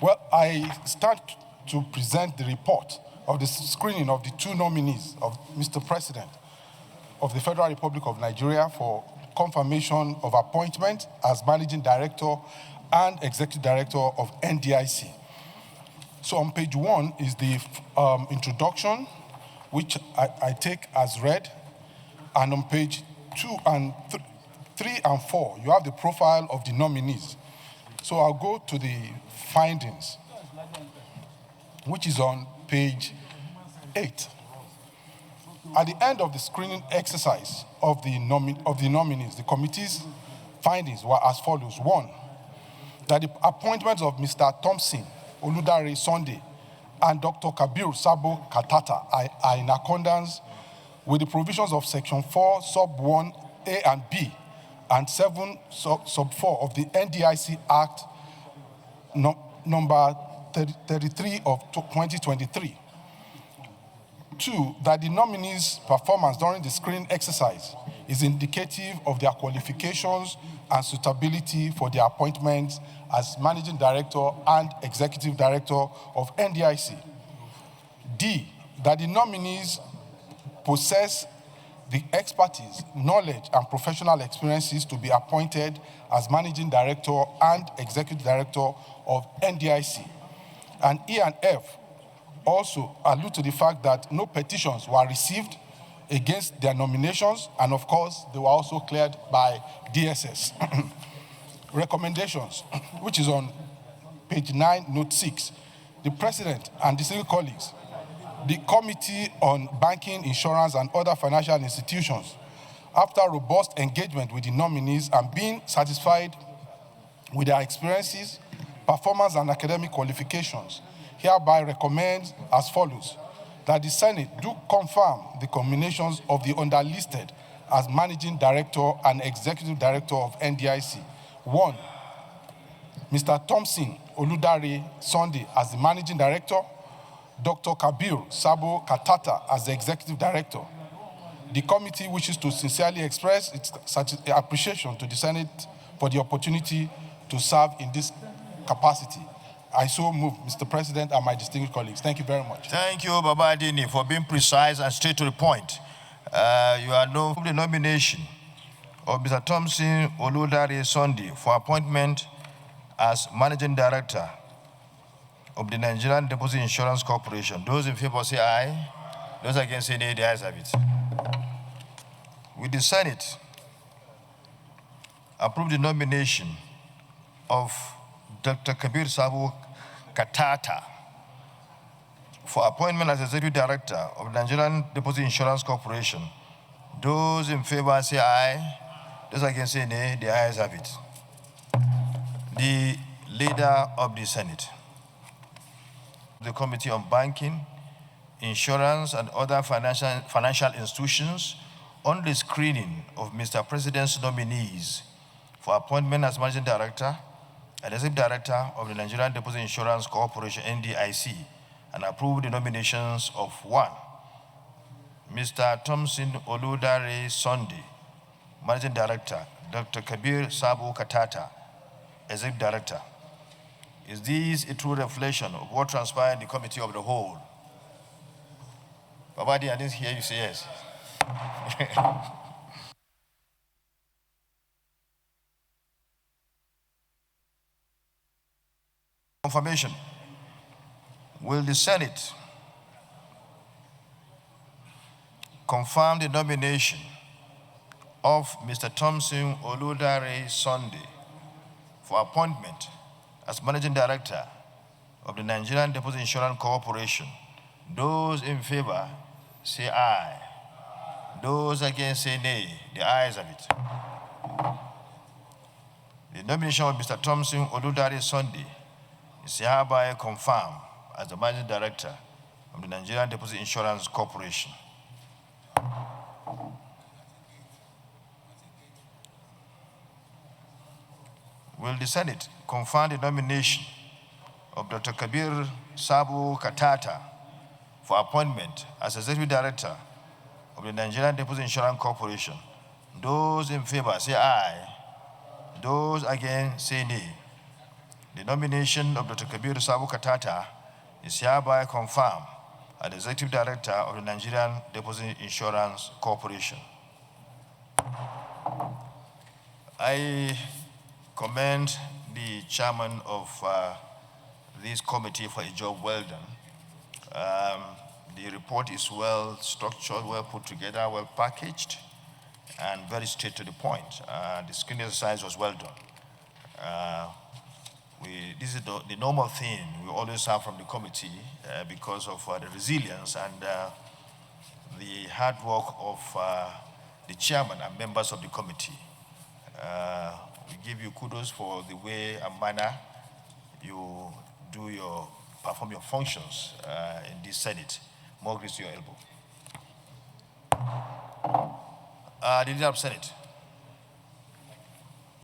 Well, I stand to present the report of the screening of the two nominees of Mr. President of the Federal Republic of Nigeria for confirmation of appointment as Managing Director and Executive Director of NDIC. So on page 1 is the introduction, which I take as read, and on page 2 and 3 and 4, you have the profile of the nominees. So I'll go to the findings, which is on page 8. At the end of the screening exercise of the nominees, the committee's findings were as follows. 1, that the appointments of Mr. Thompson, Oludare Sunday, and Dr. Kabir Kataka are in accordance with the provisions of Section 4, Sub 1, A and B, and 7, Sub 4 of the NDIC Act number 33 of 2023. 2, that the nominees' performance during the screening exercise is indicative of their qualifications and suitability for their appointments as Managing Director and Executive Director of NDIC. D, that the nominees possess the expertise, knowledge, and professional experiences to be appointed as Managing Director and Executive Director of NDIC. And E and F also allude to the fact that no petitions were received against their nominations, and of course, they were also cleared by DSS. Recommendations, which is on page 9, note 6. The President and distinguished colleagues, the Committee on Banking, Insurance, and Other Financial Institutions, after robust engagement with the nominees and being satisfied with their experiences, performance, and academic qualifications, hereby recommends as follows: that the Senate do confirm the combinations of the underlisted as Managing Director and Executive Director of NDIC. 1, Mr. Thompson Oludare Sunday as the Managing Director, Dr. Kabir Kataka as the Executive Director. The committee wishes to sincerely express its appreciation to the Senate for the opportunity to serve in this capacity. I so move, Mr. President and my distinguished colleagues. Thank you very much. Thank you, Baba Adini, for being precise and straight to the point. You are known for the nomination of Mr. Thompson Oludare Sunday for appointment as Managing Director of the Nigerian Deposit Insurance Corporation. Those in favor say aye. Those against say nay. The ayes have it. With the Senate approve the nomination of Dr. Kabir Kataka for appointment as Executive Director of the Nigerian Deposit Insurance Corporation. Those in favor say aye. Those against say nay. The ayes have it. The Leader of the Senate. The Committee on Banking, Insurance, and Other Financial Institutions on the screening of Mr. President's nominees for appointment as Managing Director and Executive Director of the Nigerian Deposit Insurance Corporation, NDIC, and approve the nominations of 1, Mr. Thompson Oludare Sunday, Managing Director, Dr. Kabir Kataka, Executive Director. Is this a true reflection of what transpired in the Committee of the Whole? Babadi, I didn't hear you say yes. Confirmation. Will the Senate confirm the nomination of Mr. Thompson Oludare Sunday for appointment as Managing Director of the Nigerian Deposit Insurance Corporation? Those in favor say aye. Those against say nay. The ayes have it. The nomination of Mr. Thompson Oludare Sunday is hereby confirmed as the Managing Director of the Nigerian Deposit Insurance Corporation. Will the Senate confirm the nomination of Dr. Kabir Kataka for appointment as Executive Director of the Nigerian Deposit Insurance Corporation? Those in favor say aye. Those against say nay. The nomination of Dr. Kabir Kataka is hereby confirmed as the Executive Director of the Nigerian Deposit Insurance Corporation. I commend the chairman of this committee for a job well done. The report is well structured, well put together, well packaged, and very straight to the point. The screening exercise was well done. This is the normal thing we always have from the committee because of the resilience and the hard work of the chairman and members of the committee. We give you kudos for the way and manner you perform your functions in this Senate. More grace to your elbow. The leader of Senate.